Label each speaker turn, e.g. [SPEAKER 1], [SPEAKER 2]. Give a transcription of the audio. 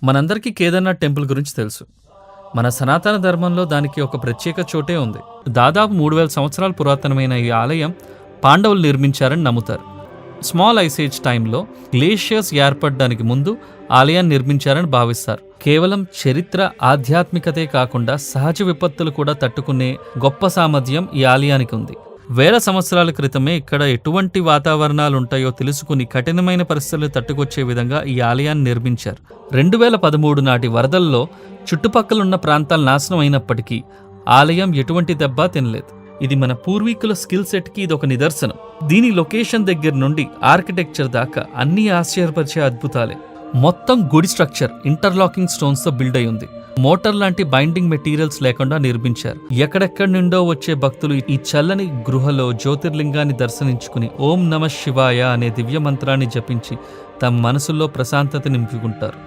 [SPEAKER 1] మనందరికీ కేదార్నాథ్ టెంపుల్ గురించి తెలుసు. మన సనాతన ధర్మంలో దానికి ఒక ప్రత్యేక చోటే ఉంది. దాదాపు 3000 సంవత్సరాల పురాతనమైన ఈ ఆలయం పాండవులు నిర్మించారని నమ్ముతారు. స్మాల్ ఐసేజ్ టైంలో గ్లేషియర్స్ ఏర్పడడానికి ముందు ఆలయాన్ని నిర్మించారని భావిస్తారు. కేవలం చరిత్ర, ఆధ్యాత్మికతే కాకుండా సహజ విపత్తులు కూడా తట్టుకునే గొప్ప సామర్థ్యం ఈ ఆలయానికి ఉంది. వేల సంవత్సరాల క్రితమే ఇక్కడ ఎటువంటి వాతావరణాలు ఉంటాయో తెలుసుకుని కఠినమైన పరిస్థితులు తట్టుకొచ్చే విధంగా ఈ ఆలయాన్ని నిర్మించారు. 2013 నాటి వరదల్లో చుట్టుపక్కలున్న ప్రాంతాలు నాశనం అయినప్పటికీ ఆలయం ఎటువంటి దెబ్బ తినలేదు. ఇది మన పూర్వీకుల స్కిల్ సెట్కి ఇదొక నిదర్శనం. దీని లొకేషన్ దగ్గర నుండి ఆర్కిటెక్చర్ దాకా అన్ని ఆశ్చర్యపరిచే అద్భుతాలే. మొత్తం గుడి స్ట్రక్చర్ ఇంటర్లాకింగ్ స్టోన్స్ తో బిల్డ్ అయి ఉంది. మోటార్ లాంటి బైండింగ్ మెటీరియల్స్ లేకుండా నిర్మించారు. ఎక్కడెక్కడి నుండో వచ్చే భక్తులు ఈ చల్లని గృహలో జ్యోతిర్లింగాన్ని దర్శించుకుని ఓం నమః శివాయ అనే దివ్య మంత్రాన్ని జపించి తమ మనసుల్లో ప్రశాంతత నింపుకుంటారు.